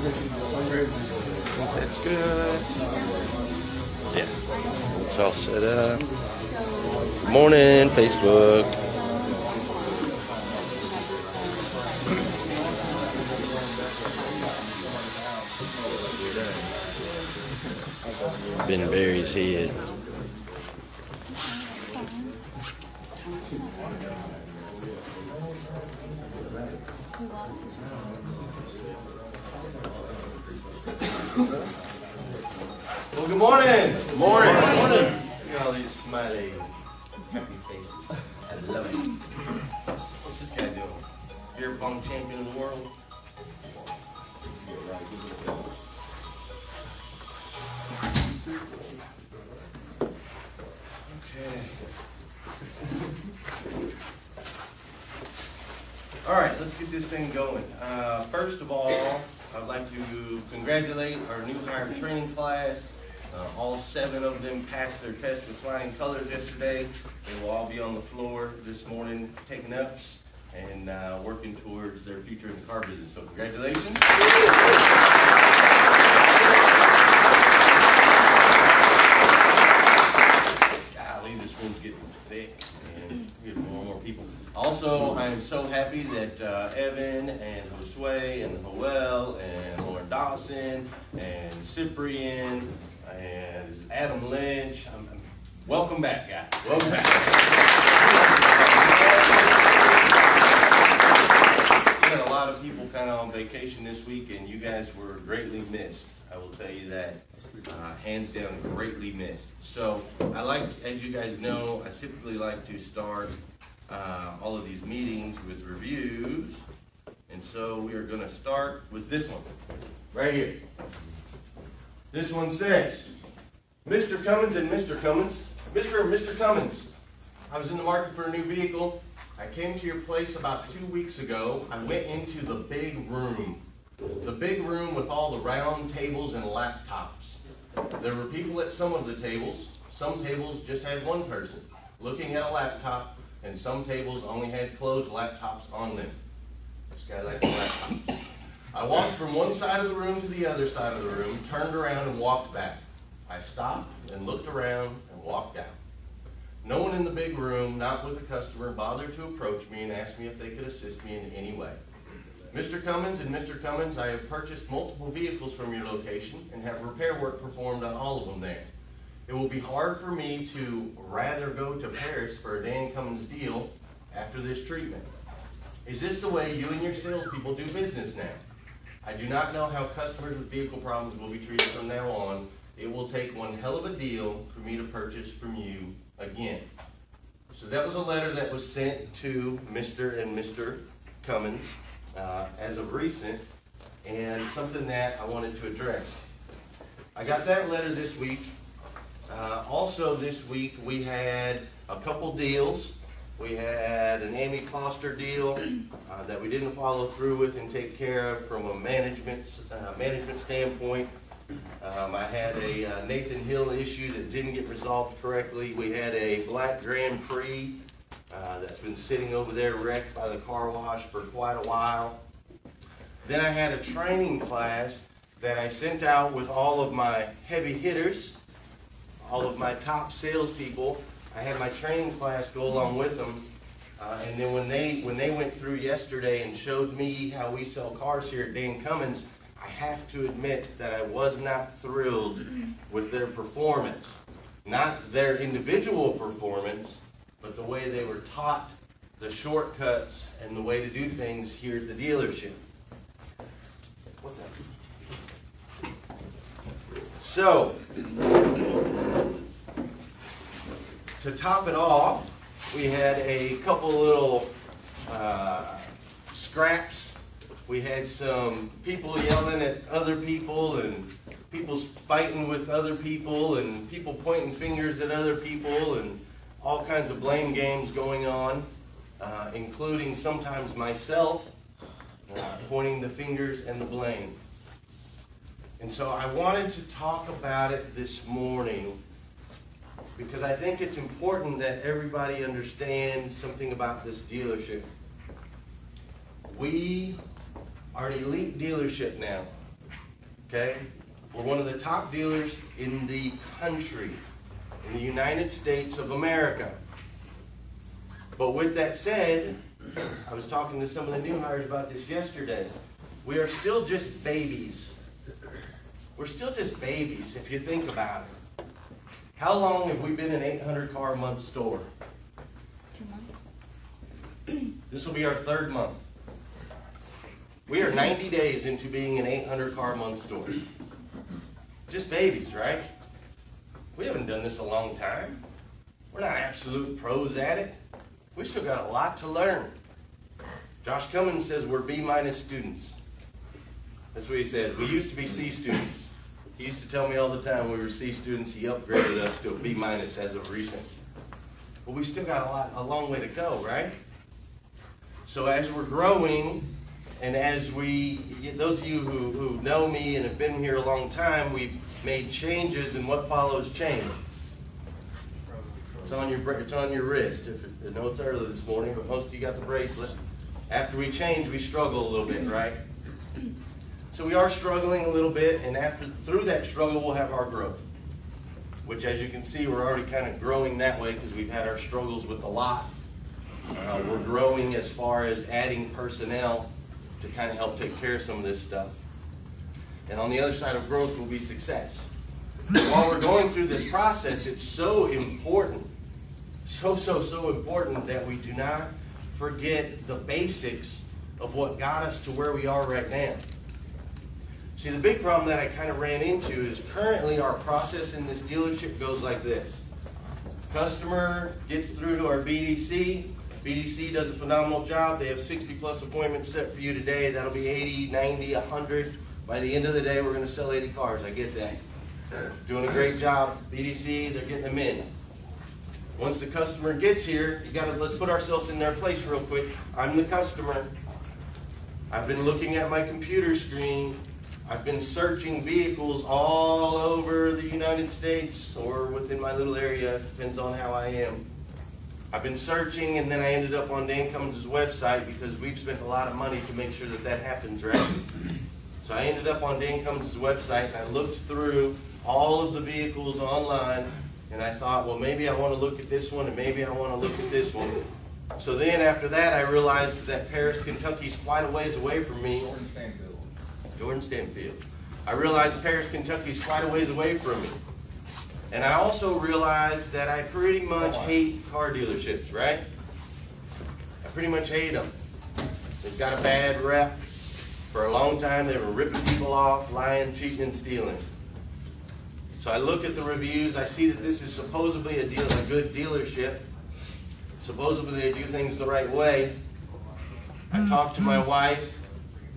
That's good. Yeah. It's all set up. Good morning, Facebook. Ben Barry's head. Well, good morning. Good morning. Good morning. Look at all these smiley, happy faces. I love it. What's this guy doing? Beer pong champion of the world? Okay. All right, let's get this thing going. First of all, I'd like to congratulate our new hire training class. All 7 of them passed their test with flying colors yesterday. They will all be on the floor this morning taking ups and working towards their future in the car business. So congratulations. Golly, this room's getting thick and we get more and more people. Also, I am so happy that Evan and Josue and Joel and Lauren Dawson and Cyprian and Adam Lynch. Welcome back, guys. Welcome back. We had a lot of people kind of on vacation this week, and you guys were greatly missed. I will tell you that. Hands down, greatly missed. So, as you guys know, I typically like to start all of these meetings with reviews. And so we are going to start with this one, right here. This one says, Mr. Cummins and Mr. Cummins, Mr. and Mr. Cummins, I was in the market for a new vehicle. I came to your place about 2 weeks ago. I went into the big room with all the round tables and laptops. There were people at some of the tables. Some tables just had one person looking at a laptop, and some tables only had closed laptops on them. This guy likes laptops. I walked from one side of the room to the other side of the room, turned around and walked back. I stopped and looked around and walked out. No one in the big room, not with a customer, bothered to approach me and ask me if they could assist me in any way. Mr. Cummins and Mr. Cummins, I have purchased multiple vehicles from your location and have repair work performed on all of them there. It will be hard for me to rather go to Paris for a Dan Cummins deal after this treatment. Is this the way you and your salespeople do business now? I do not know how customers with vehicle problems will be treated from now on. It will take one hell of a deal for me to purchase from you again. So that was a letter that was sent to Mr. and Mr. Cummins as of recent, and something that I wanted to address. I got that letter this week. Also this week we had a couple deals. We had an Amy Foster deal that we didn't follow through with and take care of from a management standpoint. I had a Nathan Hill issue that didn't get resolved correctly. We had a black Grand Prix that's been sitting over there wrecked by the car wash for quite a while. Then I had a training class that I sent out with all of my heavy hitters, all of my top salespeople. I had my training class go along with them, and then when they went through yesterday and showed me how we sell cars here at Dan Cummins, I have to admit that I was not thrilled with their performance. Not their individual performance, but the way they were taught the shortcuts and the way to do things here at the dealership. What's that? So, to top it off, we had a couple little scraps. We had some people yelling at other people and people fighting with other people and people pointing fingers at other people and all kinds of blame games going on, including sometimes myself pointing the fingers and the blame. And so I wanted to talk about it this morning because I think it's important that everybody understand something about this dealership. We are an elite dealership now. okay? We're one of the top dealers in the country, in the United States of America. But with that said, I was talking to some of the new hires about this yesterday. We are still just babies. We're still just babies if you think about it. How long have we been an 800 car a month store? 2 months. This will be our 3rd month. We are 90 days into being an 800 car a month store. Just babies, right? We haven't done this a long time. We're not absolute pros at it. We still got a lot to learn. Josh Cummins says we're B- students. That's what he says. We used to be C students. He used to tell me all the time we were C students. He upgraded us to a B- as of recent. But we still got a long way to go, right? So as we're growing, and as those of you who know me and have been here a long time, we've made changes, and what follows change? It's on your wrist. I know it's early this morning, but most of you got the bracelet. After we change, we struggle a little bit, right? So we are struggling a little bit, and through that struggle, we'll have our growth. Which, as you can see, we're already kind of growing that way because we've had our struggles with the lot. We're growing as far as adding personnel to kind of help take care of some of this stuff. And on the other side of growth will be success. While we're going through this process, it's so important, so important that we do not forget the basics of what got us to where we are right now. See, the big problem that I kind of ran into is currently our process in this dealership goes like this. Customer gets through to our BDC. BDC does a phenomenal job. They have 60 plus appointments set for you today. That'll be 80, 90, 100. By the end of the day, we're going to sell 80 cars. I get that. Doing a great job. BDC, they're getting them in. Once the customer gets here, let's put ourselves in their place real quick. I'm the customer. I've been looking at my computer screen. I've been searching vehicles all over the United States or within my little area. Depends on how I am. I've been searching, and then I ended up on Dan Cummins' website because we've spent a lot of money to make sure that that happens, right? So I ended up on Dan Cummins' website, and I looked through all of the vehicles online, and I thought, well, maybe I want to look at this one, and maybe I want to look at this one. So then after that, I realized that Paris, Kentucky is quite a ways away from me. Jordan Stanfield. I realized Paris, Kentucky is quite a ways away from me. And I also realized that I pretty much hate car dealerships, right? I pretty much hate them. They've got a bad rep. For a long time, they were ripping people off, lying, cheating, and stealing. So I look at the reviews. I see that this is supposedly a good dealership. Supposedly they do things the right way. I talk to my wife.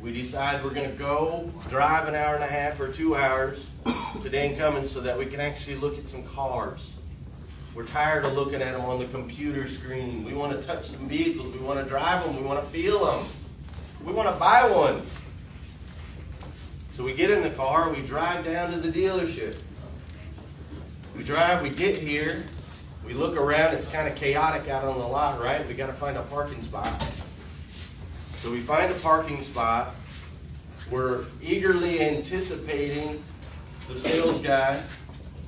We decide we're going to go drive an hour and a half or 2 hours to Dan Cummins so that we can actually look at some cars. We're tired of looking at them on the computer screen. We want to touch some vehicles. We want to drive them. We want to feel them. We want to buy one. So we get in the car. We drive down to the dealership. We drive. We get here. We look around. It's kind of chaotic out on the lot, right? We got to find a parking spot. So we find a parking spot. We're eagerly anticipating the sales guy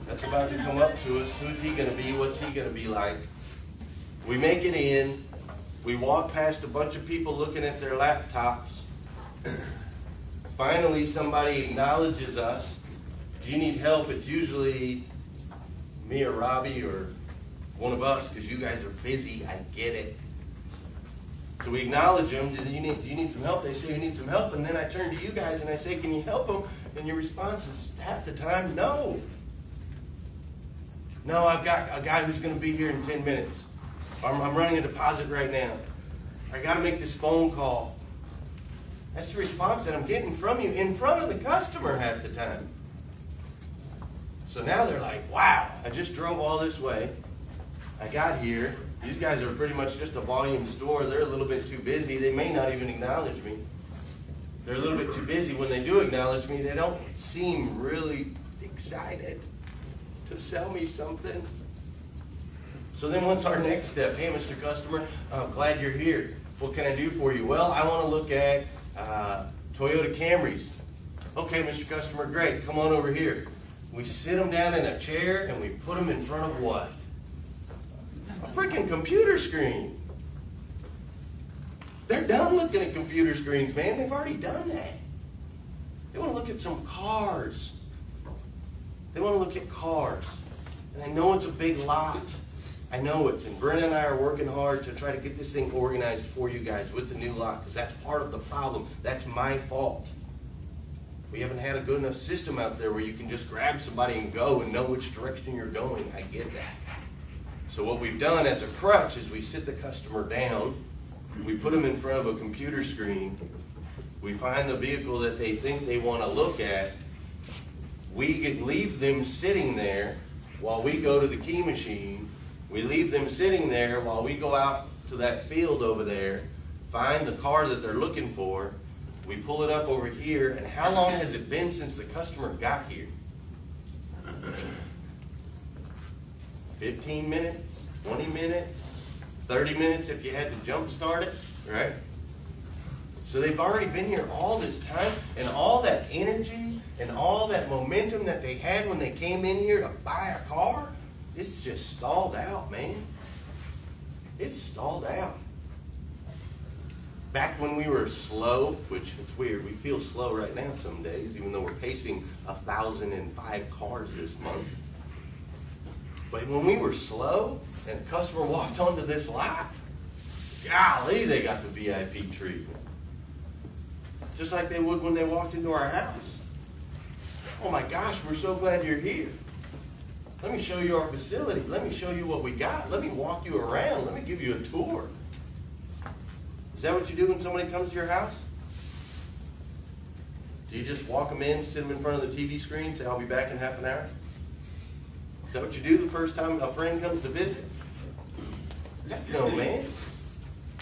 that's about to come up to us. Who's he going to be? What's he going to be like? We make it in. We walk past a bunch of people looking at their laptops. Finally, somebody acknowledges us. Do you need help? It's usually me or Robbie or one of us because you guys are busy. I get it. So we acknowledge them. Do you need some help? They say, we need some help. And then I turn to you guys and I say, can you help them? And your response is half the time, no. No, I've got a guy who's going to be here in 10 minutes. I'm running a deposit right now. I got to make this phone call. That's the response that I'm getting from you in front of the customer half the time. So now they're like, wow, I just drove all this way. I got here. These guys are pretty much just a volume store. They're a little bit too busy. They may not even acknowledge me. They're a little bit too busy. When they do acknowledge me, they don't seem really excited to sell me something. So then what's our next step? Hey, Mr. Customer, I'm glad you're here. What can I do for you? Well, I want to look at Toyota Camrys. Okay, Mr. Customer, great, come on over here. We sit them down in a chair and we put them in front of what? A freaking computer screen. They're done looking at computer screens, man. They've already done that. They want to look at some cars. They want to look at cars. And I know it's a big lot. I know it. And Brent and I are working hard to try to get this thing organized for you guys with the new lot, because that's part of the problem. That's my fault. We haven't had a good enough system out there where you can just grab somebody and go and know which direction you're going. I get that. So what we've done as a crutch is we sit the customer down, we put them in front of a computer screen, we find the vehicle that they think they want to look at, we leave them sitting there while we go to the key machine, we leave them sitting there while we go out to that field over there, find the car that they're looking for, we pull it up over here, and how long has it been since the customer got here? 15 minutes, 20 minutes, 30 minutes if you had to jump start it, right? So they've already been here all this time, and all that energy and all that momentum that they had when they came in here to buy a car, it's just stalled out, man. It's stalled out. Back when we were slow, which it's weird, we feel slow right now some days, even though we're pacing 1,005 cars this month. But when we were slow and a customer walked onto this lot, golly, they got the VIP treatment. Just like they would when they walked into our house. Oh my gosh, we're so glad you're here. Let me show you our facility. Let me show you what we got. Let me walk you around. Let me give you a tour. Is that what you do when somebody comes to your house? Do you just walk them in, sit them in front of the TV screen, say, I'll be back in half an hour? Is that what you do the first time a friend comes to visit? No, man.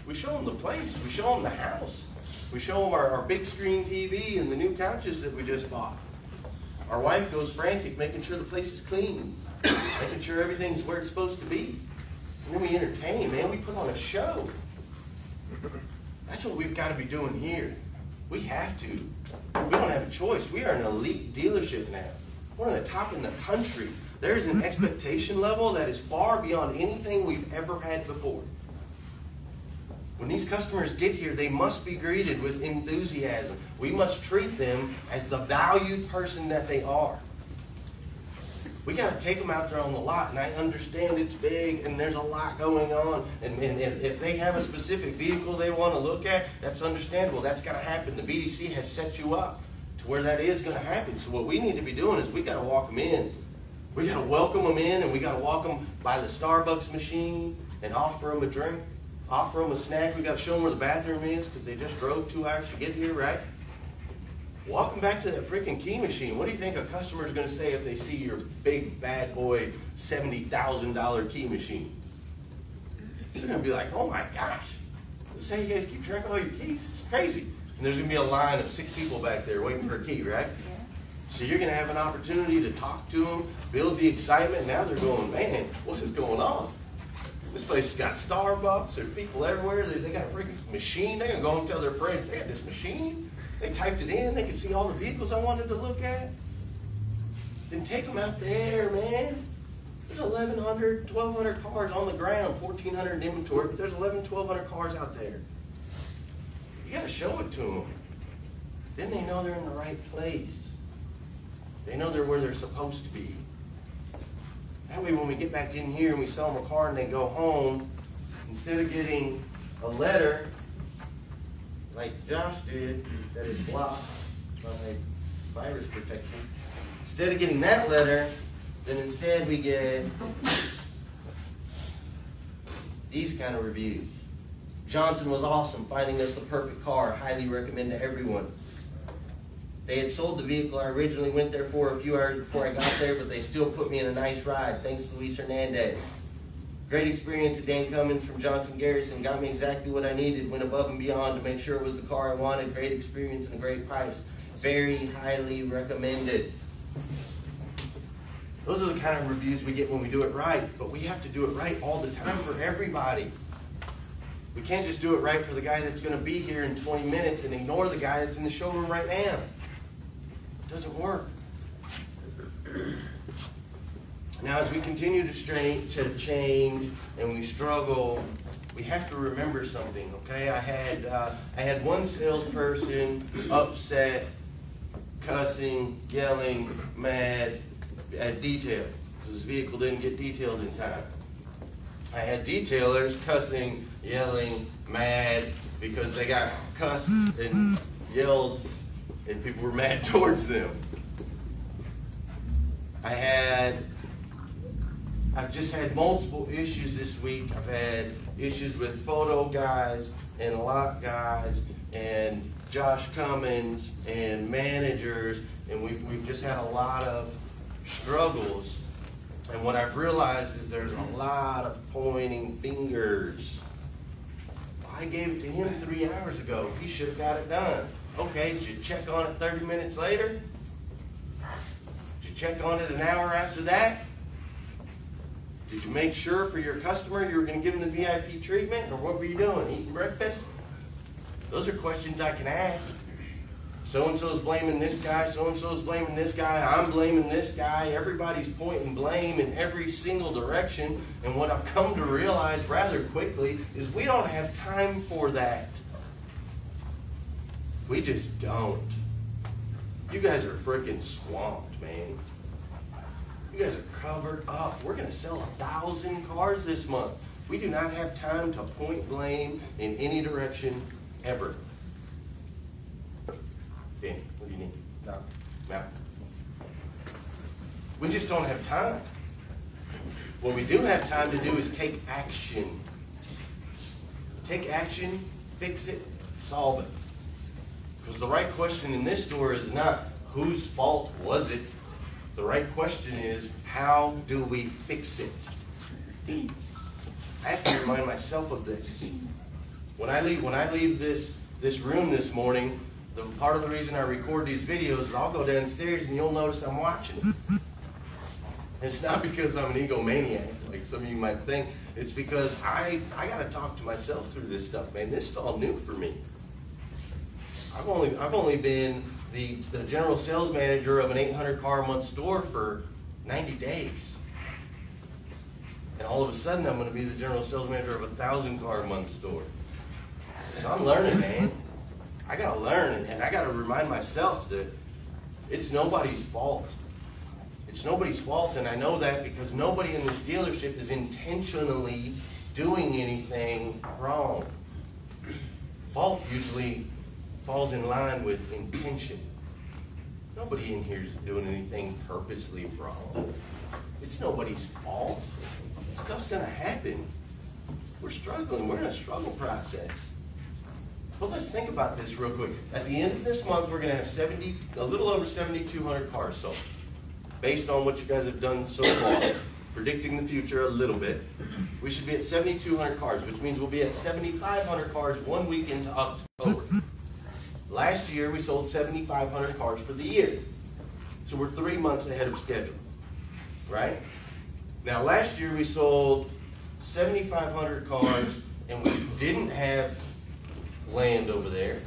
We show them the place. We show them the house. We show them our big screen TV and the new couches that we just bought. Our wife goes frantic, making sure the place is clean, making sure everything's where it's supposed to be. And then we entertain, man. We put on a show. That's what we've got to be doing here. We have to. We don't have a choice. We are an elite dealership now. One of the top in the country. There is an expectation level that is far beyond anything we've ever had before. When these customers get here, they must be greeted with enthusiasm. We must treat them as the valued person that they are. We got to take them out there on the lot, and I understand it's big and there's a lot going on. And if they have a specific vehicle they want to look at, that's understandable. That's got to happen. The BDC has set you up to where that is going to happen. So what we need to be doing is we got to walk them in. We got to welcome them in, and we got to walk them by the Starbucks machine and offer them a drink, offer them a snack. We got to show them where the bathroom is because they just drove 2 hours to get here, right? Walk them back to that freaking key machine. What do you think a customer is going to say if they see your big bad boy $70,000 key machine? They're going to be like, oh my gosh, this is how you guys keep track of all your keys? It's crazy. And there's going to be a line of 6 people back there waiting for a key, right? Yeah. So you're going to have an opportunity to talk to them, build the excitement. Now they're going, man, what is going on? This place has got Starbucks. There's people everywhere. They got a freaking machine. They're going to go and tell their friends, they got this machine. They typed it in. They could see all the vehicles I wanted to look at. Then take them out there, man. There's 1,100, 1,200 cars on the ground, 1,400 in inventory, but there's 1,100, 1,200 cars out there. You got to show it to them. Then they know they're in the right place. They know they're where they're supposed to be. That way when we get back in here and we sell them a car and they go home, instead of getting a letter like Josh did that is blocked by virus protection, instead of getting that letter, then instead we get these kind of reviews. Johnson was awesome, finding us the perfect car. Highly recommend to everyone. They had sold the vehicle I originally went there for a few hours before I got there, but they still put me in a nice ride. Thanks, Luis Hernandez. Great experience at Dan Cummins from Johnson Garrison. Got me exactly what I needed. Went above and beyond to make sure it was the car I wanted. Great experience and a great price. Very highly recommended. Those are the kind of reviews we get when we do it right, but we have to do it right all the time for everybody. We can't just do it right for the guy that's going to be here in 20 minutes and ignore the guy that's in the showroom right now. It doesn't work. Now, as we continue to change and we struggle, we have to remember something, okay? I had one salesperson upset, cussing, yelling, mad at detail because his vehicle didn't get detailed in time. I had detailers cussing, yelling, mad because they got cussed and yelled and people were mad towards them. I've just had multiple issues this week. I've had issues with photo guys and lot guys and Josh Cummins and managers, and we've just had a lot of struggles. And what I've realized is there's a lot of pointing fingers. I gave it to him 3 hours ago. He should have got it done. Okay, did you check on it 30 minutes later? Did you check on it an hour after that? Did you make sure for your customer you were going to give them the VIP treatment, or what were you doing, eating breakfast? Those are questions I can ask. So-and-so is blaming this guy, so-and-so is blaming this guy, I'm blaming this guy. Everybody's pointing blame in every single direction. And what I've come to realize rather quickly is we don't have time for that. We just don't. You guys are freaking swamped, man. You guys are covered up. We're going to sell 1,000 cars this month. We do not have time to point blame in any direction ever. Danny, what do you need? No. We just don't have time. What we do have time to do is take action. Take action, fix it, solve it. Because the right question in this store is not whose fault was it. The right question is, how do we fix it? I have to remind myself of this. When I leave this room this morning, part of the reason I record these videos is I'll go downstairs and you'll notice I'm watching. And it's not because I'm an egomaniac, like some of you might think. It's because I got to talk to myself through this stuff, man. This is all new for me. I've only been the general sales manager of an 800 car a month store for 90 days. And all of a sudden I'm going to be the general sales manager of a 1,000 car a month store. So I'm learning, man. I got to learn, and I got to remind myself that it's nobody's fault. It's nobody's fault, and I know that because nobody in this dealership is intentionally doing anything wrong. Fault usually falls in line with intention. Nobody in here is doing anything purposely wrong. It's nobody's fault. Stuff's going to happen. We're struggling. We're in a struggle process. But let's think about this real quick. At the end of this month, we're going to have a little over 7,200 cars sold. Based on what you guys have done so far, predicting the future a little bit, we should be at 7,200 cars, which means we'll be at 7,500 cars 1 week into October. Last year, we sold 7,500 cars for the year. So we're 3 months ahead of schedule, right? Now, last year, we sold 7,500 cars, and we didn't have land over there.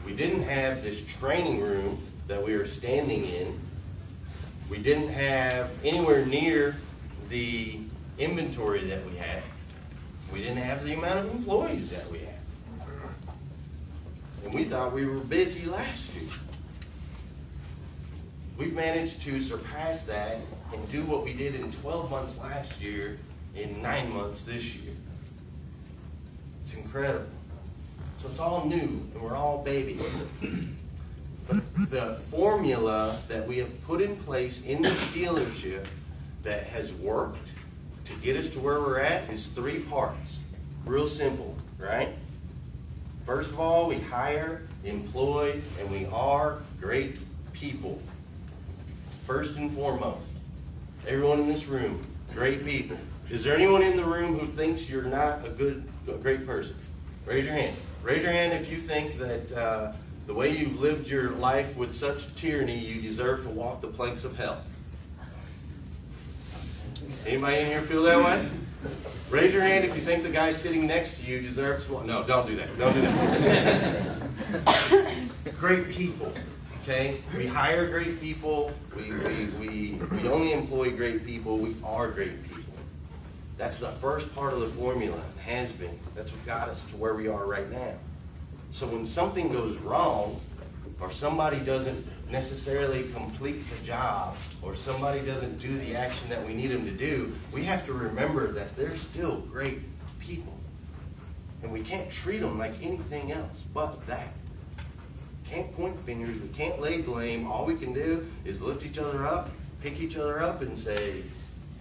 We didn't have this training room that we are standing in. We didn't have anywhere near the inventory that we had. We didn't have the amount of employees that we had. And we thought we were busy last year. We've managed to surpass that and do what we did in 12 months last year in 9 months this year. It's incredible. So it's all new, and we're all babies. But the formula that we have put in place in this dealership that has worked to get us to where we're at is 3 parts. Real simple, right? First of all, we hire, employ, and we are great people. First and foremost. Everyone in this room, great people. Is there anyone in the room who thinks you're not a great person? Raise your hand. Raise your hand if you think that the way you've lived your life with such tyranny, you deserve to walk the planks of hell. Anybody in here feel that way? Raise your hand if you think the guy sitting next to you deserves to walk. No, don't do that. Don't do that. Great people. Okay? We hire great people. We only employ great people. We are great people. That's the first part of the formula. It has been. That's what got us to where we are right now. So when something goes wrong, or somebody doesn't necessarily complete the job, or somebody doesn't do the action that we need them to do, we have to remember that they're still great people. And we can't treat them like anything else but that. Can't point fingers, we can't lay blame. All we can do is lift each other up, pick each other up and say,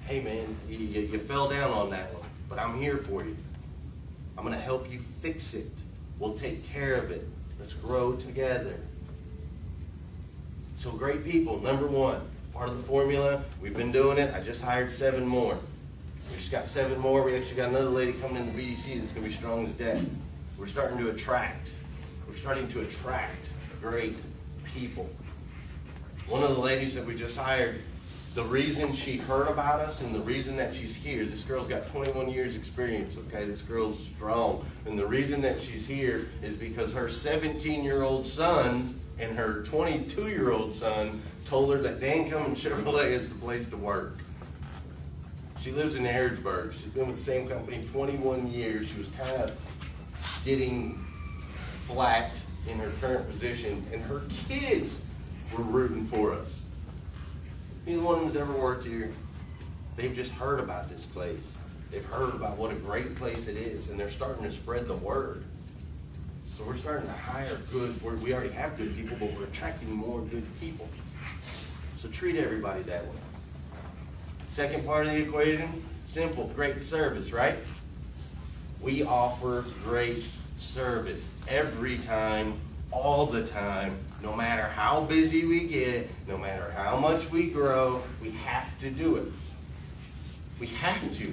hey man, you fell down on that one, but I'm here for you. I'm gonna help you fix it. We'll take care of it. Let's grow together. So great people, number one, part of the formula. We've been doing it. I just hired 7 more. We just got 7 more. We actually got another lady coming in the BDC that's going to be strong as death. We're starting to attract. We're starting to attract great people. One of the ladies that we just hired, the reason she heard about us and the reason that she's here, this girl's got 21 years experience, okay? This girl's strong. And the reason that she's here is because her 17-year-old sons and her 22-year-old son told her that Dan Cummins Chevrolet is the place to work. She lives in Harrodsburg. She's been with the same company 21 years. She was kind of getting flat in her current position, and her kids were rooting for us. Neither one of them has ever worked here. They've just heard about this place. They've heard about what a great place it is, and they're starting to spread the word. So we're starting to hire good, we already have good people, but we're attracting more good people. So treat everybody that way. Second part of the equation, simple, great service, right? We offer great service every time, all the time, no matter how busy we get, no matter how much we grow, we have to do it. We have to.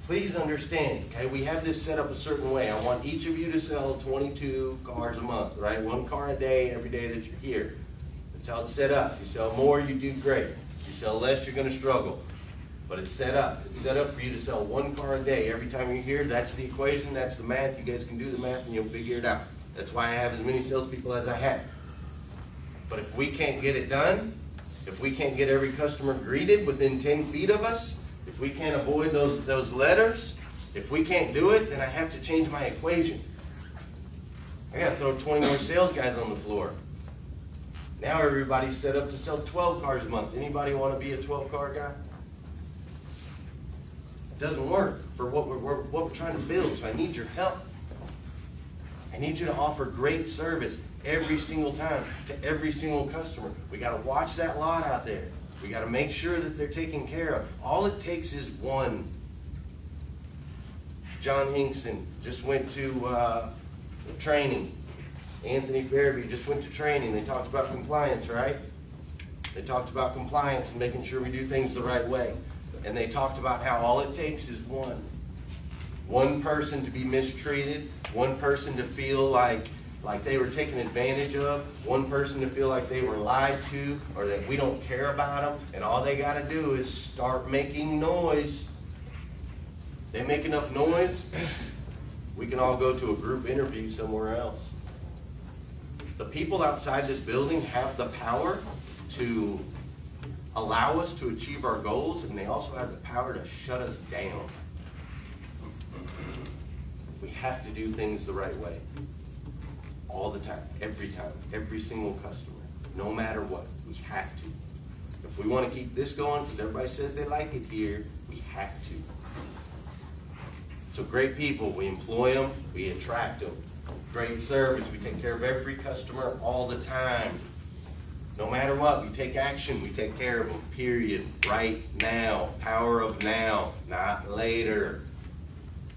Please understand, okay, we have this set up a certain way. I want each of you to sell 22 cars a month, right? 1 car a day every day that you're here. That's how it's set up. You sell more, you do great. You sell less, you're going to struggle. But it's set up. It's set up for you to sell 1 car a day every time you're here. That's the equation. That's the math. You guys can do the math and you'll figure it out. That's why I have as many salespeople as I have. But if we can't get it done, if we can't get every customer greeted within 10 feet of us, if we can't avoid those letters, if we can't do it, then I have to change my equation. I got to throw 20 more sales guys on the floor. Now everybody's set up to sell 12 cars a month. Anybody want to be a 12-car guy? It doesn't work for what we're trying to build, so I need your help. I need you to offer great service every single time to every single customer. We got to watch that lot out there. We got to make sure that they're taken care of. All it takes is one. John Hinkson just went to training. Anthony Farabee just went to training. They talked about compliance, right? They talked about compliance and making sure we do things the right way. And they talked about how all it takes is one. One person to be mistreated, one person to feel like they were taken advantage of, one person to feel like they were lied to, or that we don't care about them, and all they got to do is start making noise. They make enough noise, we can all go to a group interview somewhere else. The people outside this building have the power to allow us to achieve our goals, and they also have the power to shut us down. We have to do things the right way. All the time, every single customer, no matter what, we have to. If we want to keep this going, because everybody says they like it here, we have to. So great people, we employ them, we attract them. Great service, we take care of every customer all the time. No matter what, we take action, we take care of them, period. Right now, power of now, not later.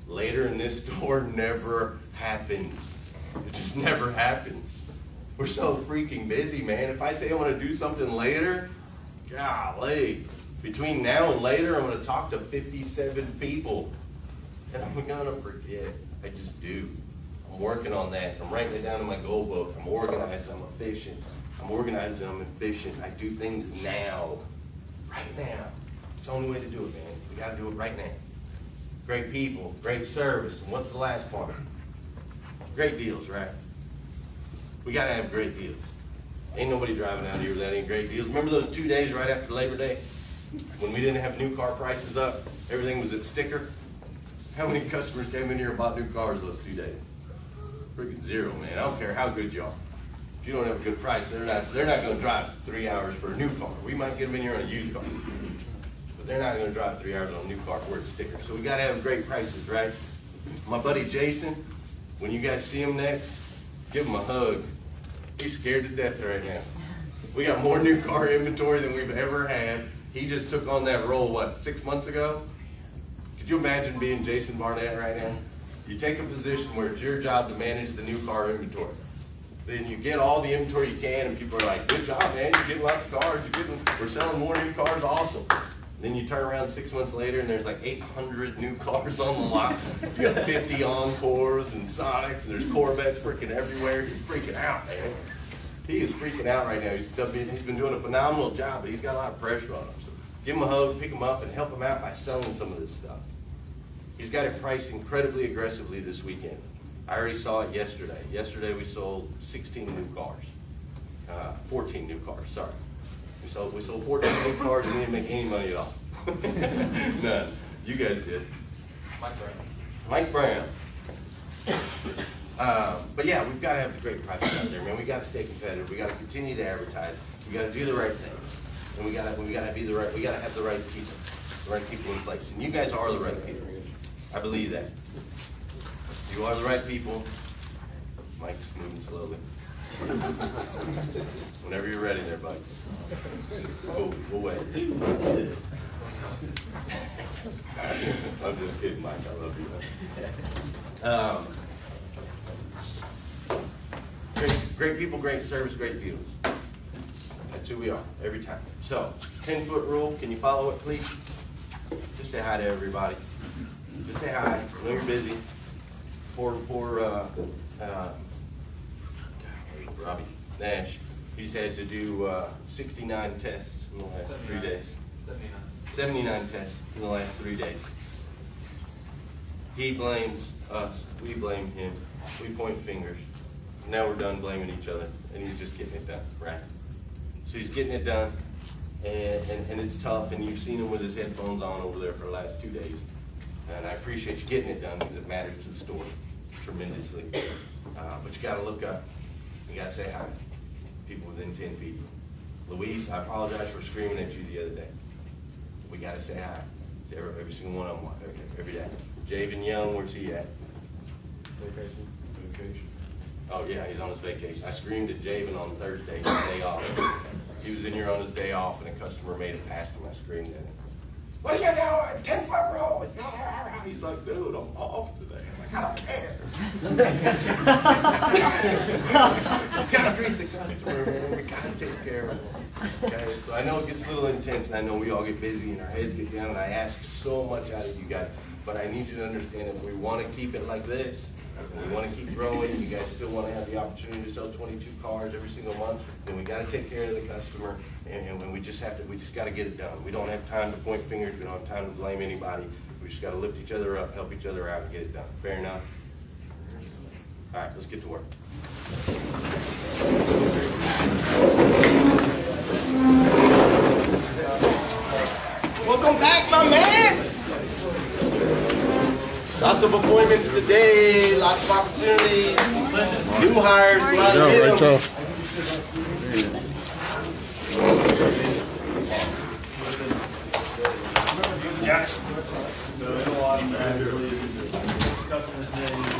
Later in this store never happens. It just never happens. We're so freaking busy, man. If I say I want to do something later, golly. Between now and later, I'm going to talk to 57 people. And I'm going to forget. I just do. I'm working on that. I'm writing it down in my goal book. I'm organized. I'm efficient. I'm organized and I'm efficient. I do things now. Right now. It's the only way to do it, man. We got to do it right now. Great people, great service. And what's the last part? Great deals, right? We got to have great deals. Ain't nobody driving out here without any great deals. Remember those 2 days right after Labor Day when we didn't have new car prices up? Everything was at sticker. How many customers came in here and bought new cars those 2 days? Freaking zero, man. I don't care how good you are. If you don't have a good price, they're not going to drive 3 hours for a new car. We might get them in here on a used car, but they're not going to drive 3 hours on a new car for a sticker. So we got to have great prices, right? My buddy Jason, when you guys see him next, give him a hug. He's scared to death right now. We got more new car inventory than we've ever had. He just took on that role, what, 6 months ago? Could you imagine being Jason Barnett right now? You take a position where it's your job to manage the new car inventory. Then you get all the inventory you can, and people are like, good job, man, you're getting lots of cars, we're selling more new cars, awesome. Then you turn around 6 months later, and there's like 800 new cars on the lot. You got 50 Encores and Sonics, and there's Corvettes freaking everywhere. He's freaking out, man. He is freaking out right now. He's been doing a phenomenal job, but he's got a lot of pressure on him. So give him a hug, pick him up, and help him out by selling some of this stuff. He's got it priced incredibly aggressively this weekend. I already saw it yesterday. Yesterday we sold 16 new cars. 14 new cars, sorry. We sold 14 new cars and we didn't make any money at all. None. You guys did. Mike Brown. But yeah, we've got to have the great prices out there, man. We got to stay competitive. We got to continue to advertise. We got to do the right thing, and we got to be the right. We got to have the right people in place. And you guys are the right people. I believe that. You are the right people. Mike's moving slowly. Whenever you're ready, there, buddy. We'll wait. I'm just kidding, Mike. I love you. Great people, great service, great deals. That's who we are every time. So, 10-foot rule. Can you follow it, please? Just say hi to everybody. Just say hi. I know you're busy. Poor Robbie Nash. He's had to do 69 tests in the last 3 days. 79 tests in the last 3 days. He blames us. We blame him. We point fingers. Now we're done blaming each other, and he's just getting it done, right? So he's getting it done, and it's tough, and you've seen him with his headphones on over there for the last 2 days. And I appreciate you getting it done because it matters to the store tremendously. But you got to look up. You got to say hi. People within 10 feet. Luis, I apologize for screaming at you the other day. We got to say hi to every single one of them every day. Javen Young, where's he at? Vacation. Oh yeah, he's on his vacation. I screamed at Javen on Thursday, his day off. He was in here on his day off, and a customer made it past him. I screamed at him. What are you doing? 10-foot rule. He's like, dude, I'm off today. I'm like, I don't care. We gotta greet the customer, man. We gotta take care of them. Okay? So I know it gets a little intense, and I know we all get busy and our heads get down, and I ask so much out of you guys. But I need you to understand if we want to keep it like this, and we want to keep growing, you guys still want to have the opportunity to sell 22 cars every single month, then we got to take care of the customer, and we just got to get it done. We don't have time to point fingers. We don't have time to blame anybody. We just got to lift each other up, help each other out, and get it done. Fair enough? All right, let's get to work. Welcome back, my man. Lots of appointments today, lots of opportunity, new hires, glad to get them.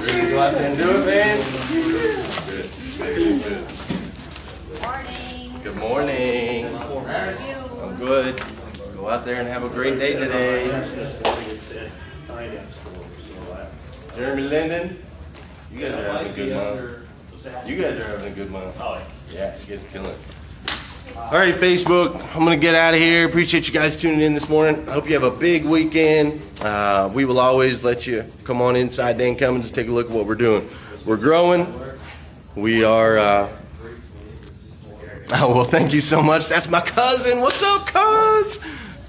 Ready to go out there and do it, man? Good. Good morning. How are you? I'm good. Go out there and have a great day today. Jeremy Linden, you guys are having a good month. You guys are having a good month. Yeah, you guys are killing it. All right, Facebook, I'm going to get out of here. Appreciate you guys tuning in this morning. I hope you have a big weekend. We will always let you come on inside Dan Cummins and take a look at what we're doing. We're growing. We are, oh, well, thank you so much. That's my cousin. What's up, cuz?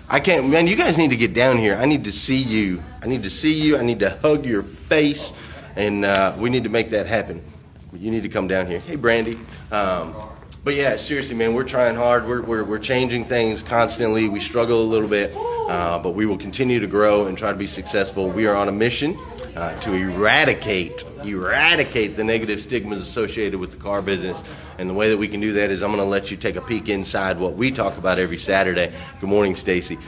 I can't, man, you guys need to get down here. I need to see you. I need to see you. I need to hug your face, and we need to make that happen. You need to come down here. Hey, Brandy. But yeah, seriously, man, we're trying hard. We're changing things constantly. We struggle a little bit, but we will continue to grow and try to be successful. We are on a mission to eradicate the negative stigmas associated with the car business. And the way that we can do that is I'm going to let you take a peek inside what we talk about every Saturday. Good morning, Stacy.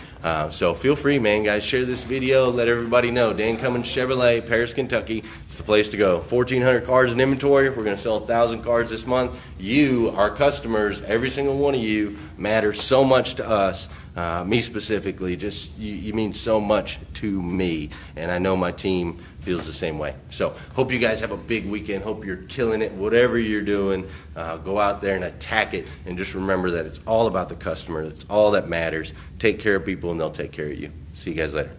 So feel free, man, guys, share this video. Let everybody know. Dan Cummins Chevrolet, Paris, Kentucky. It's the place to go. 1,400 cars in inventory. We're going to sell 1,000 cars this month. You, our customers, every single one of you, matter so much to us. Me specifically, just you mean so much to me, and I know my team feels the same way. So hope you guys have a big weekend. Hope you're killing it, whatever you're doing. Go out there and attack it, and just remember that it's all about the customer. That's all that matters. Take care of people, and they'll take care of you. See you guys later.